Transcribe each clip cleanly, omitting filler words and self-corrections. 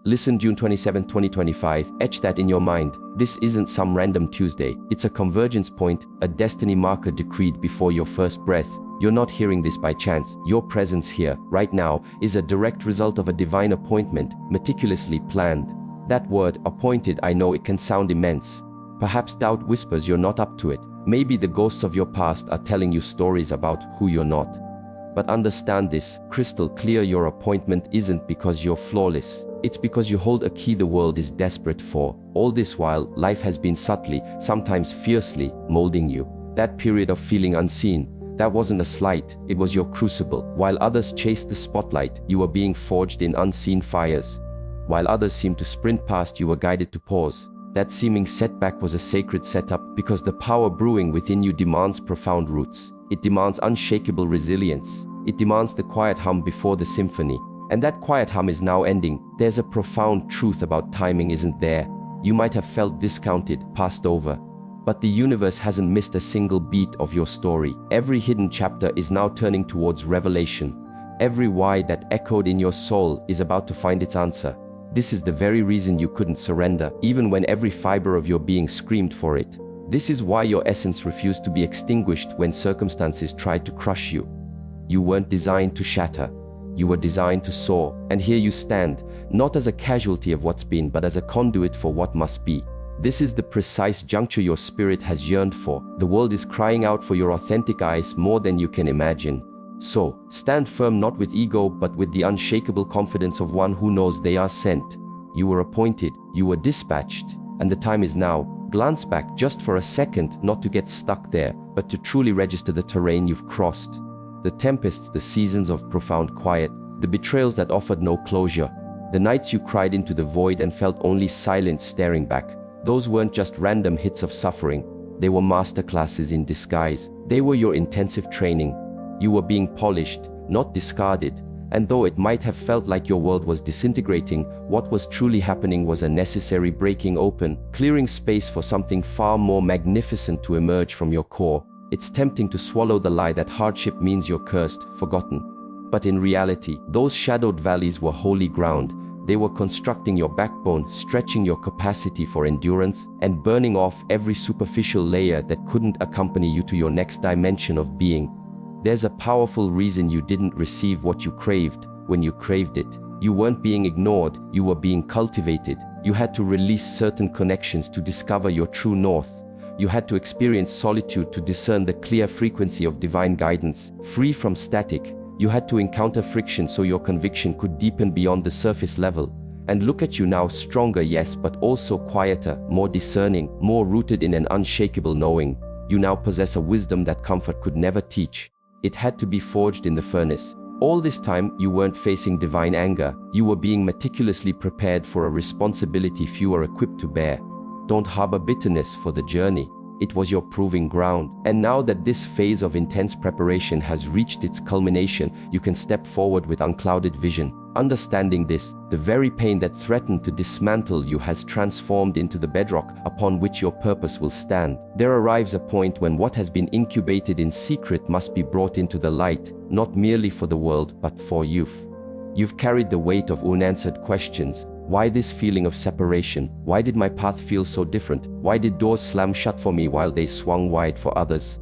Listen, June 27, 2025, etch that in your mind. This isn't some random Tuesday. It's a convergence point, a destiny marker decreed before your first breath. You're not hearing this by chance. Your presence here, right now, is a direct result of a divine appointment, meticulously planned. That word, appointed, I know it can sound immense. Perhaps doubt whispers you're not up to it. Maybe the ghosts of your past are telling you stories about who you're not. But understand this, crystal clear, your appointment isn't because you're flawless. It's because you hold a key the world is desperate for. All this while, life has been subtly, sometimes fiercely, molding you. That period of feeling unseen, that wasn't a slight, it was your crucible. While others chased the spotlight, you were being forged in unseen fires. While others seemed to sprint past, you were guided to pause. That seeming setback was a sacred setup, because the power brewing within you demands profound roots. It demands unshakable resilience. It demands the quiet hum before the symphony. And that quiet hum is now ending. There's a profound truth about timing, isn't there? You might have felt discounted, passed over. But the universe hasn't missed a single beat of your story. Every hidden chapter is now turning towards revelation. Every why that echoed in your soul is about to find its answer. This is the very reason you couldn't surrender, even when every fiber of your being screamed for it. This is why your essence refused to be extinguished when circumstances tried to crush you. You weren't designed to shatter. You were designed to soar. And here you stand, not as a casualty of what's been, but as a conduit for what must be. This is the precise juncture your spirit has yearned for. The world is crying out for your authentic eyes more than you can imagine. So, stand firm, not with ego, but with the unshakable confidence of one who knows they are sent. You were appointed, you were dispatched, and the time is now. Glance back just for a second, not to get stuck there, but to truly register the terrain you've crossed. The tempests, the seasons of profound quiet, the betrayals that offered no closure, the nights you cried into the void and felt only silence staring back. Those weren't just random hits of suffering. They were masterclasses in disguise. They were your intensive training. You were being polished, not discarded. And though it might have felt like your world was disintegrating, what was truly happening was a necessary breaking open, clearing space for something far more magnificent to emerge from your core. It's tempting to swallow the lie that hardship means you're cursed, forgotten. But in reality, those shadowed valleys were holy ground. They were constructing your backbone, stretching your capacity for endurance, and burning off every superficial layer that couldn't accompany you to your next dimension of being. There's a powerful reason you didn't receive what you craved when you craved it. You weren't being ignored, you were being cultivated. You had to release certain connections to discover your true north. You had to experience solitude to discern the clear frequency of divine guidance. Free from static, you had to encounter friction so your conviction could deepen beyond the surface level. And look at you now, stronger, yes, but also quieter, more discerning, more rooted in an unshakable knowing. You now possess a wisdom that comfort could never teach. It had to be forged in the furnace. All this time, you weren't facing divine anger. You were being meticulously prepared for a responsibility few were equipped to bear. Don't harbor bitterness for the journey. It was your proving ground. And now that this phase of intense preparation has reached its culmination, you can step forward with unclouded vision. Understanding this, the very pain that threatened to dismantle you has transformed into the bedrock upon which your purpose will stand. There arrives a point when what has been incubated in secret must be brought into the light, not merely for the world, but for youth. You've carried the weight of unanswered questions. Why this feeling of separation? Why did my path feel so different? Why did doors slam shut for me while they swung wide for others?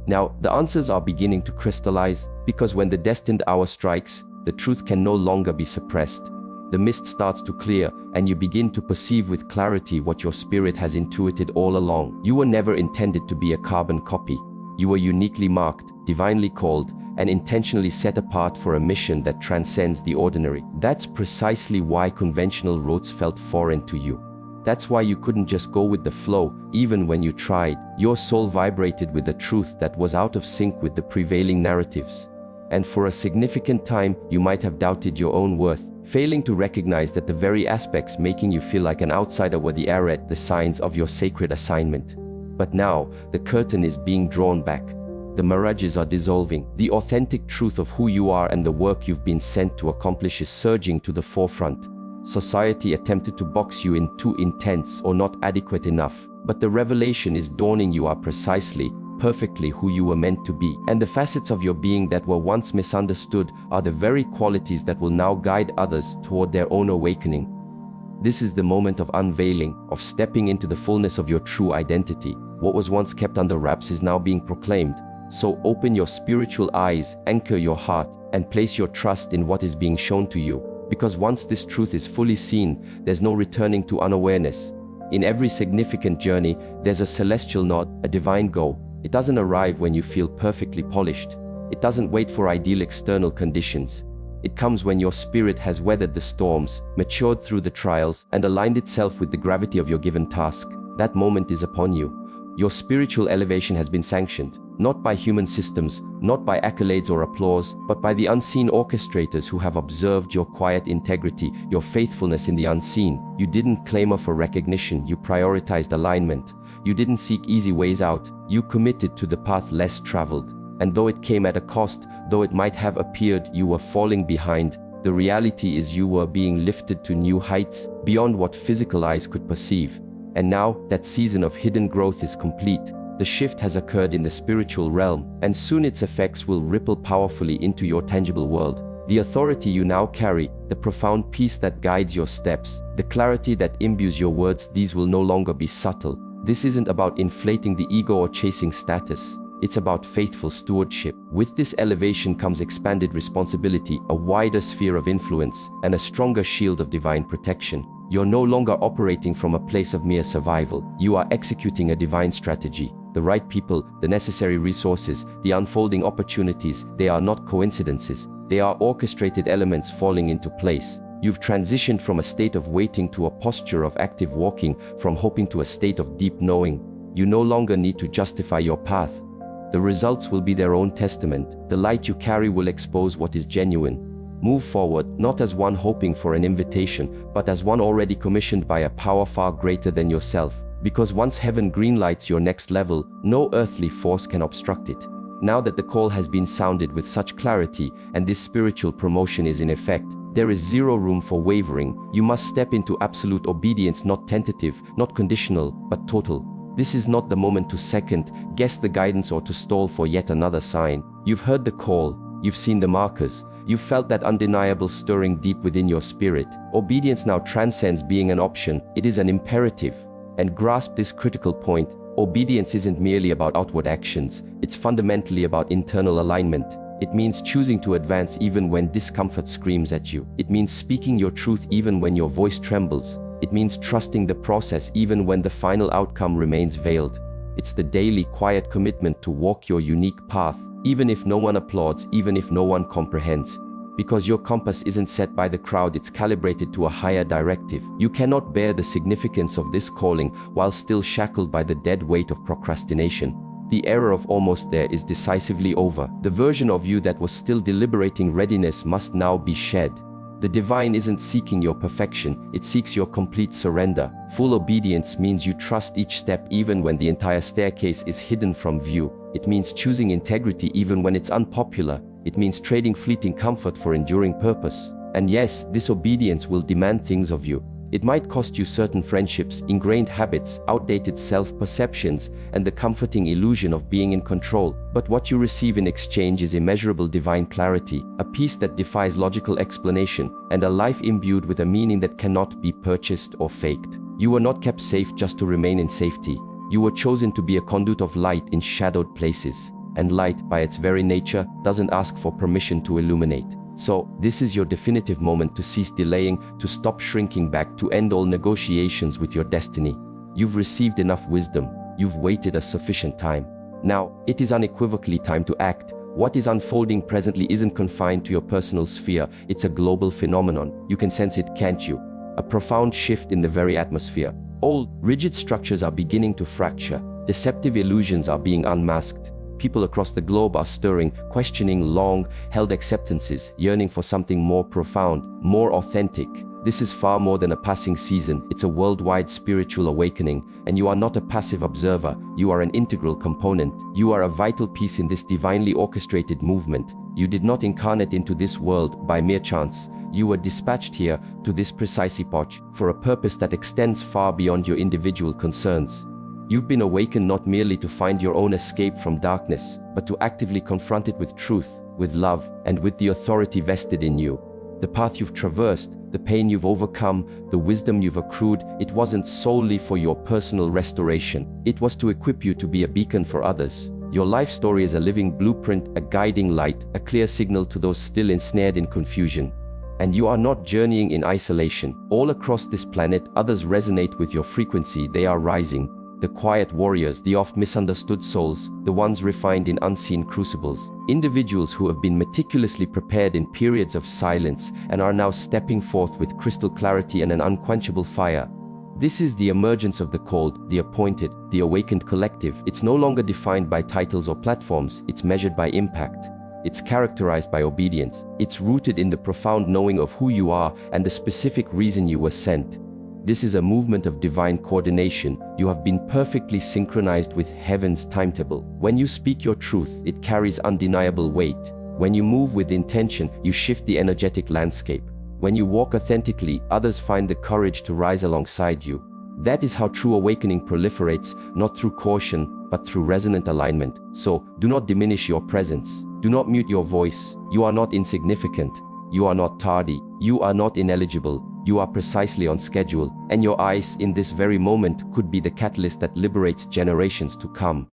Now, the answers are beginning to crystallize, because when the destined hour strikes, the truth can no longer be suppressed. The mist starts to clear, and you begin to perceive with clarity what your spirit has intuited all along. You were never intended to be a carbon copy. You were uniquely marked, divinely called, and intentionally set apart for a mission that transcends the ordinary. That's precisely why conventional routes felt foreign to you. That's why you couldn't just go with the flow, even when you tried. Your soul vibrated with a truth that was out of sync with the prevailing narratives. And for a significant time, you might have doubted your own worth, failing to recognize that the very aspects making you feel like an outsider were the arete, the signs of your sacred assignment. But now, the curtain is being drawn back. The mirages are dissolving. The authentic truth of who you are and the work you've been sent to accomplish is surging to the forefront. Society attempted to box you in too intense or not adequate enough, but the revelation is dawning. You are precisely, perfectly who you were meant to be. And the facets of your being that were once misunderstood are the very qualities that will now guide others toward their own awakening. This is the moment of unveiling, of stepping into the fullness of your true identity. What was once kept under wraps is now being proclaimed. So open your spiritual eyes, anchor your heart, and place your trust in what is being shown to you. Because once this truth is fully seen, there's no returning to unawareness. In every significant journey, there's a celestial nod, a divine go. It doesn't arrive when you feel perfectly polished. It doesn't wait for ideal external conditions. It comes when your spirit has weathered the storms, matured through the trials, and aligned itself with the gravity of your given task. That moment is upon you. Your spiritual elevation has been sanctioned, not by human systems, not by accolades or applause, but by the unseen orchestrators who have observed your quiet integrity, your faithfulness in the unseen. You didn't clamor for recognition, you prioritized alignment. You didn't seek easy ways out, you committed to the path less traveled. And though it came at a cost, though it might have appeared you were falling behind, the reality is you were being lifted to new heights, beyond what physical eyes could perceive. And now, that season of hidden growth is complete. The shift has occurred in the spiritual realm, and soon its effects will ripple powerfully into your tangible world. The authority you now carry, the profound peace that guides your steps, the clarity that imbues your words, these will no longer be subtle. This isn't about inflating the ego or chasing status. It's about faithful stewardship. With this elevation comes expanded responsibility, a wider sphere of influence, and a stronger shield of divine protection. You're no longer operating from a place of mere survival. You are executing a divine strategy. The right people, the necessary resources, the unfolding opportunities, they are not coincidences. They are orchestrated elements falling into place. You've transitioned from a state of waiting to a posture of active walking, from hoping to a state of deep knowing. You no longer need to justify your path. The results will be their own testament. The light you carry will expose what is genuine. Move forward, not as one hoping for an invitation, but as one already commissioned by a power far greater than yourself. Because once heaven greenlights your next level, no earthly force can obstruct it. Now that the call has been sounded with such clarity, and this spiritual promotion is in effect, there is zero room for wavering. You must step into absolute obedience, not tentative, not conditional, but total. This is not the moment to second, guess the guidance or to stall for yet another sign. You've heard the call, you've seen the markers, you've felt that undeniable stirring deep within your spirit. Obedience now transcends being an option, it is an imperative. And grasp this critical point, obedience isn't merely about outward actions, it's fundamentally about internal alignment. It means choosing to advance even when discomfort screams at you. It means speaking your truth even when your voice trembles. It means trusting the process even when the final outcome remains veiled. It's the daily, quiet commitment to walk your unique path, even if no one applauds, even if no one comprehends. Because your compass isn't set by the crowd, it's calibrated to a higher directive. You cannot bear the significance of this calling while still shackled by the dead weight of procrastination. The era of almost there is decisively over. The version of you that was still deliberating readiness must now be shed. The divine isn't seeking your perfection, it seeks your complete surrender. Full obedience means you trust each step even when the entire staircase is hidden from view. It means choosing integrity even when it's unpopular. It means trading fleeting comfort for enduring purpose. And yes, this obedience will demand things of you. It might cost you certain friendships, ingrained habits, outdated self-perceptions, and the comforting illusion of being in control. But what you receive in exchange is immeasurable divine clarity, a peace that defies logical explanation, and a life imbued with a meaning that cannot be purchased or faked. You were not kept safe just to remain in safety. You were chosen to be a conduit of light in shadowed places. And light, by its very nature, doesn't ask for permission to illuminate. So, this is your definitive moment to cease delaying, to stop shrinking back, to end all negotiations with your destiny. You've received enough wisdom. You've waited a sufficient time. Now, it is unequivocally time to act. What is unfolding presently isn't confined to your personal sphere. It's a global phenomenon. You can sense it, can't you? A profound shift in the very atmosphere. Old, rigid structures are beginning to fracture. Deceptive illusions are being unmasked. People across the globe are stirring, questioning long-held acceptances, yearning for something more profound, more authentic. This is far more than a passing season, it's a worldwide spiritual awakening, and you are not a passive observer, you are an integral component. You are a vital piece in this divinely orchestrated movement. You did not incarnate into this world by mere chance. You were dispatched here, to this precise epoch, for a purpose that extends far beyond your individual concerns. You've been awakened not merely to find your own escape from darkness, but to actively confront it with truth, with love, and with the authority vested in you. The path you've traversed, the pain you've overcome, the wisdom you've accrued, it wasn't solely for your personal restoration. It was to equip you to be a beacon for others. Your life story is a living blueprint, a guiding light, a clear signal to those still ensnared in confusion. And you are not journeying in isolation. All across this planet, others resonate with your frequency. They are rising. The quiet warriors, the oft misunderstood souls, the ones refined in unseen crucibles. Individuals who have been meticulously prepared in periods of silence and are now stepping forth with crystal clarity and an unquenchable fire. This is the emergence of the called, the appointed, the awakened collective. It's no longer defined by titles or platforms. It's measured by impact. It's characterized by obedience. It's rooted in the profound knowing of who you are and the specific reason you were sent. This is a movement of divine coordination. You have been perfectly synchronized with heaven's timetable. When you speak your truth, it carries undeniable weight. When you move with intention, you shift the energetic landscape. When you walk authentically, others find the courage to rise alongside you. That is how true awakening proliferates, not through caution, but through resonant alignment. So, do not diminish your presence. Do not mute your voice. You are not insignificant. You are not tardy. You are not ineligible. You are precisely on schedule, and your eyes in this very moment could be the catalyst that liberates generations to come.